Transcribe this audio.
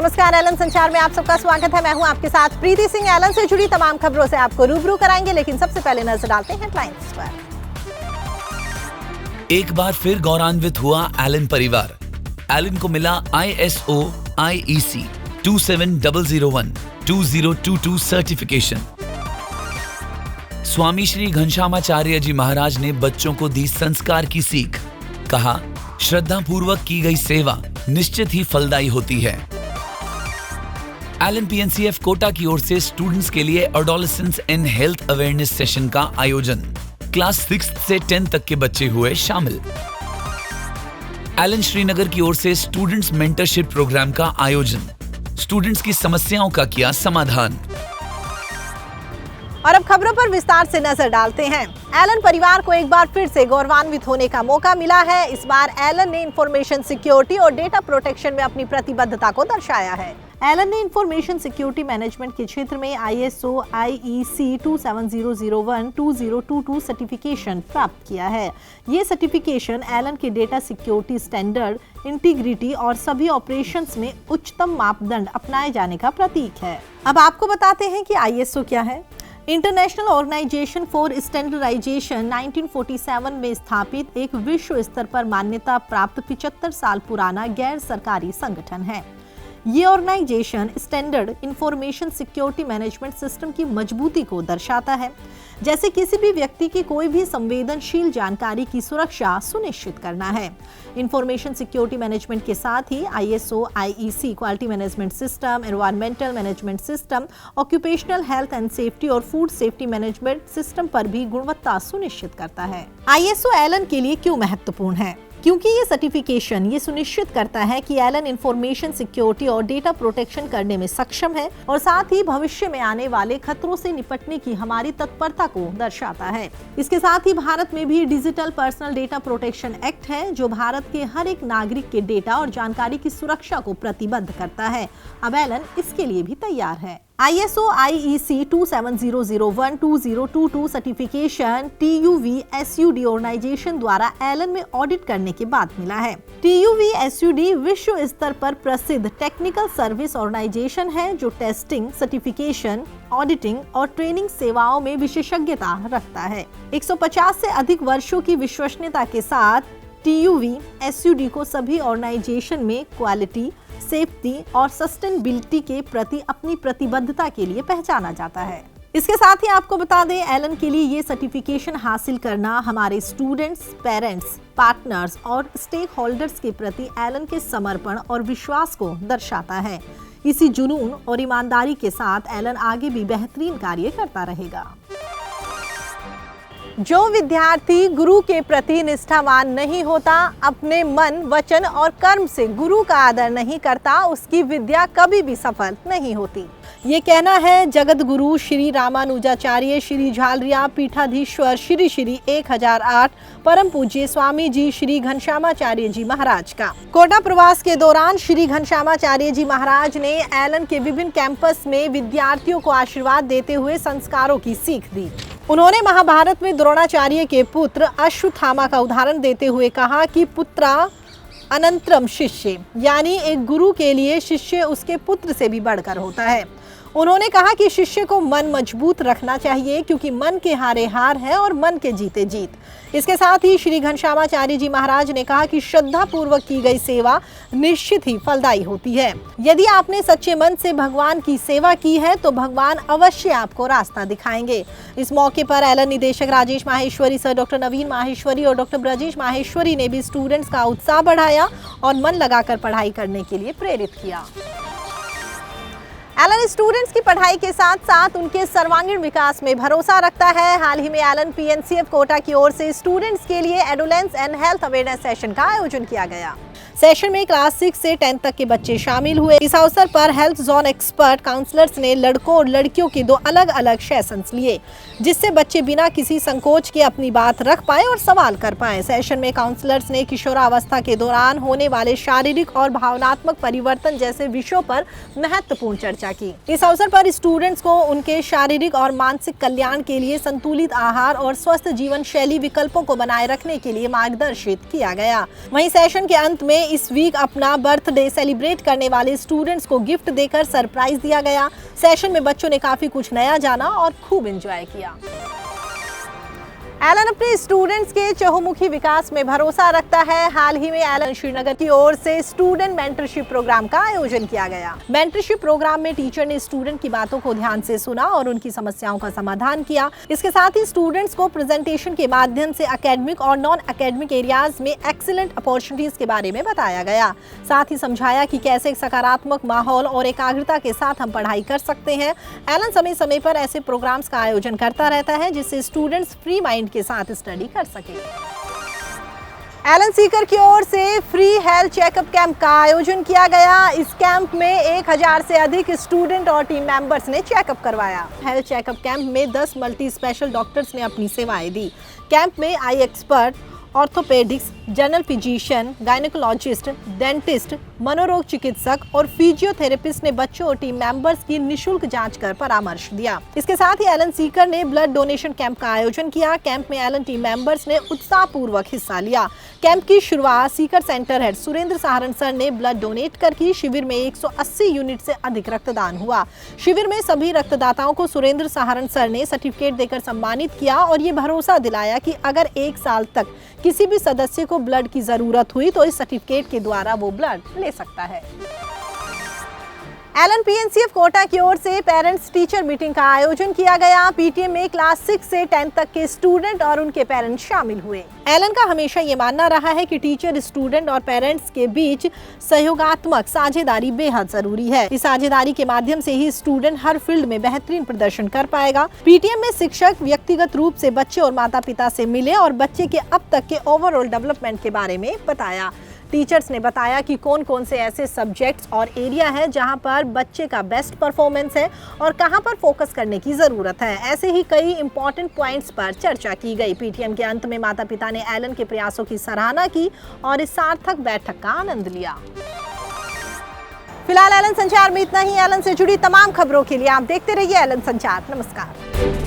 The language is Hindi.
नमस्कार, एलन संचार में आप सबका स्वागत है। मैं हूं आपके साथ प्रीति सिंह। एलन से जुड़ी तमाम खबरों से आपको रूबरू कराएंगे, लेकिन सबसे पहले नजर डालते हैं हेडलाइंस पर। एक बार फिर गौरवान्वित हुआ एलन परिवार। एलन को मिला ISO IEC 27001-2022 सर्टिफिकेशन। स्वामी श्री घनश्यामाचार्य जी महाराज ने बच्चों को दी संस्कार की सीख। कहा, श्रद्धा पूर्वक की गई सेवा निश्चित ही फलदायी होती है। एलन PNCF कोटा की ओर से स्टूडेंट्स के लिए adolescence and health awareness session का आयोजन। क्लास 6 से 10 तक के बच्चे हुए शामिल। एलन श्रीनगर की ओर से स्टूडेंट्स मेंटरशिप प्रोग्राम का आयोजन। स्टूडेंट्स की समस्याओं का किया समाधान। और अब खबरों पर विस्तार से नजर डालते हैं। एलन परिवार को एक बार फिर से गौरवान्वित होने का मौका मिला है। इस बार एलन ने इंफॉर्मेशन सिक्योरिटी और डेटा प्रोटेक्शन में अपनी प्रतिबद्धता को दर्शाया है। एलन ने इंफॉर्मेशन सिक्योरिटी मैनेजमेंट के क्षेत्र में ISO IEC 27001-2022 सर्टिफिकेशन प्राप्त किया है। ये सर्टिफिकेशन एलन के डेटा सिक्योरिटी स्टैंडर्ड, इंटीग्रिटी और सभी ऑपरेशंस में उच्चतम मापदंड अपनाए जाने का प्रतीक है। अब आपको बताते हैं कि ISO क्या है। इंटरनेशनल ऑर्गेनाइजेशन फॉर स्टैंडर्डाइजेशन 1947 में स्थापित एक विश्व स्तर पर मान्यता प्राप्त 75 साल पुराना गैर सरकारी संगठन है। ये organisation standard information security management system की मजबूती को दर्शाता है, जैसे किसी भी व्यक्ति की कोई भी संवेदनशील जानकारी की सुरक्षा सुनिश्चित करना है। इंफॉर्मेशन सिक्योरिटी मैनेजमेंट के साथ ही ISO IEC quality management system, environmental management system, occupational health and safety और फूड सेफ्टी मैनेजमेंट सिस्टम पर भी गुणवत्ता सुनिश्चित करता है। ISO एलन के लिए क्यों महत्वपूर्ण है? क्योंकि ये सर्टिफिकेशन ये सुनिश्चित करता है कि एलन इंफॉर्मेशन सिक्योरिटी और डेटा प्रोटेक्शन करने में सक्षम है और साथ ही भविष्य में आने वाले खतरों से निपटने की हमारी तत्परता को दर्शाता है। इसके साथ ही भारत में भी digital personal data protection act है, जो भारत के हर एक नागरिक के डेटा और जानकारी की सुरक्षा को प्रतिबद्ध करता है। अब एलन इसके लिए भी तैयार है। ISO IEC 27001-2022 certification TUV SUD organisation द्वारा एलन में ऑडिट करने के बाद मिला है। TUV SUD विश्व स्तर पर प्रसिद्ध टेक्निकल सर्विस ऑर्गेनाइजेशन है, जो टेस्टिंग, सर्टिफिकेशन, ऑडिटिंग और ट्रेनिंग सेवाओं में विशेषज्ञता रखता है। 150 से अधिक वर्षों की विश्वसनीयता के साथ TUV SUD को सभी ऑर्गेनाइजेशन में क्वालिटी, सेफ्टी और सस्टेनेबिलिटी के प्रति अपनी प्रतिबद्धता के लिए पहचाना जाता है। इसके साथ ही आपको बता दें, एलन के लिए ये सर्टिफिकेशन हासिल करना हमारे स्टूडेंट्स, पेरेंट्स, पार्टनर्स और स्टेक होल्डर्स के प्रति एलन के समर्पण और विश्वास को दर्शाता है। इसी जुनून और ईमानदारी के साथ एलन आगे भी बेहतरीन कार्य करता रहेगा। जो विद्यार्थी गुरु के प्रति निष्ठावान नहीं होता, अपने मन, वचन और कर्म से गुरु का आदर नहीं करता, उसकी विद्या कभी भी सफल नहीं होती। ये कहना है जगत गुरु श्री रामानुजाचार्य श्री झालरिया पीठाधीश्वर श्री श्री 1008 परम पूज्य स्वामी जी श्री घनश्यामाचार्य जी महाराज का। कोटा प्रवास के दौरान श्री घनश्यामाचार्य जी महाराज ने एलन के विभिन्न कैंपस में विद्यार्थियों को आशीर्वाद देते हुए संस्कारों की सीख दी। उन्होंने महाभारत में द्रोणाचार्य के पुत्र अश्वत्थामा का उदाहरण देते हुए कहा कि पुत्रा अनंतरम शिष्य, यानी एक गुरु के लिए शिष्य उसके पुत्र से भी बढ़कर होता है। उन्होंने कहा कि शिष्य को मन मजबूत रखना चाहिए, क्योंकि मन के हारे हार है और मन के जीते जीत। इसके साथ ही श्री घनश्यामाचार्य जी महाराज ने कहा कि श्रद्धा पूर्वक की गई सेवा निश्चित ही फलदायी होती है। यदि आपने सच्चे मन से भगवान की सेवा की है तो भगवान अवश्य आपको रास्ता दिखाएंगे। इस मौके पर एलन निदेशक राजेश माहेश्वरी सर, डॉक्टर नवीन माहेश्वरी और डॉक्टर ब्रजेश माहेश्वरी ने भी स्टूडेंट्स का उत्साह बढ़ाया और मन लगाकर पढ़ाई करने के लिए प्रेरित किया। एलन स्टूडेंट्स की पढ़ाई के साथ साथ उनके सर्वांगीण विकास में भरोसा रखता है। हाल ही में एलन PNCF कोटा की ओर से स्टूडेंट्स के लिए adolescence and health awareness session का आयोजन किया गया। सेशन में क्लास 6 से 10 तक के बच्चे शामिल हुए। इस अवसर पर हेल्थ जोन एक्सपर्ट काउंसलर्स ने लड़कों और लड़कियों के 2 अलग अलग सेशंस लिए, जिससे बच्चे बिना किसी संकोच के अपनी बात रख पाए और सवाल कर पाए। सेशन में काउंसलर्स ने किशोरावस्था के दौरान होने वाले शारीरिक और भावनात्मक परिवर्तन जैसे विषयों पर महत्वपूर्ण चर्चा की। इस अवसर पर स्टूडेंट्स को उनके शारीरिक और मानसिक कल्याण के लिए संतुलित आहार और स्वस्थ जीवन शैली विकल्पों को बनाए रखने के लिए मार्गदर्शित किया गया। वहीं सेशन के अंत में इस वीक अपना बर्थडे सेलिब्रेट करने वाले स्टूडेंट्स को गिफ्ट देकर सरप्राइज दिया गया। सेशन में बच्चों ने काफी कुछ नया जाना और खूब एंजॉय किया। एलन अपने स्टूडेंट्स के चहुमुखी विकास में भरोसा रखता है। हाल ही में एलन श्रीनगर की ओर से स्टूडेंट मेंटरशिप प्रोग्राम का आयोजन किया गया। मेंटरशिप प्रोग्राम में टीचर ने स्टूडेंट की बातों को ध्यान से सुना और उनकी समस्याओं का समाधान किया। इसके साथ ही स्टूडेंट्स को प्रेजेंटेशन के माध्यम से एकेडमिक और नॉन एकेडमिक एरियाज में एक्सीलेंट अपॉर्चुनिटीज के बारे में बताया गया। साथ ही समझाया कि कैसे एक सकारात्मक माहौल और एकाग्रता के साथ हम पढ़ाई कर सकते हैं। एलन समय समय पर ऐसे प्रोग्राम्स का आयोजन करता रहता है जिससे स्टूडेंट्स फ्री माइंड के साथ स्टडी कर सके। एलन सीकर की ओर से फ्री हेल्थ चेकअप कैंप का आयोजन किया गया। इस कैंप में 1000 से अधिक स्टूडेंट और टीम मेंबर्स ने चेकअप करवाया। हेल्थ चेकअप कैंप में 10 मल्टी स्पेशल डॉक्टर्स ने अपनी सेवाएं दी। कैंप में आई expert, orthopaedics, general physician, gynaecologist, dentist, मनोरोग चिकित्सक और फिजियोथेरेपिस्ट ने बच्चों और टीम मेंबर्स की निशुल्क जांच कर परामर्श दिया। इसके साथ ही एलन सीकर ने ब्लड डोनेशन कैंप का आयोजन किया। कैंप में एलन टीम मेंबर्स ने उत्साहपूर्वक हिस्सा लिया। कैंप की शुरुआत Sikar centre head Surendra Saharan sir ने ब्लड डोनेट कर की। शिविर में 180 यूनिट से अधिक रक्तदान हुआ। शिविर में सभी रक्तदाताओं को सुरेंद्र सहारण सर ने सर्टिफिकेट देकर सम्मानित किया और ये भरोसा दिलाया कि अगर 1 साल तक किसी भी सदस्य को ब्लड की जरूरत हुई तो इस सर्टिफिकेट के द्वारा वो ब्लड ले सकता है। एलन पीएनसीएफ कोटा की ओर से पेरेंट्स टीचर मीटिंग का आयोजन किया गया। पीटीएम में क्लास 6 से 10 तक के स्टूडेंट और उनके पेरेंट्स शामिल हुए। एलन का हमेशा ये मानना रहा है कि टीचर, स्टूडेंट और पेरेंट्स के बीच सहयोगात्मक साझेदारी बेहद जरूरी है। इस साझेदारी के माध्यम से ही स्टूडेंट हर फील्ड में बेहतरीन प्रदर्शन कर पाएगा। पीटीएम में शिक्षक व्यक्तिगत रूप से बच्चे और माता पिता से मिले और बच्चे के अब तक के ओवरऑल डेवलपमेंट के बारे में बताया। टीचर्स ने बताया कि कौन कौन से ऐसे सब्जेक्ट्स और एरिया है जहां पर बच्चे का बेस्ट परफॉर्मेंस है और कहां पर फोकस करने की ज़रूरत है। ऐसे ही कई इंपॉर्टेंट पॉइंट्स पर चर्चा की गई। पीटीएम के अंत में माता पिता ने एलन के प्रयासों की सराहना की और इस सार्थक बैठक का आनंद लिया। फिलहाल एलन संचार में इतना ही। एलन से जुड़ी तमाम खबरों के लिए आप देखते रहिए एलन संचार। नमस्कार।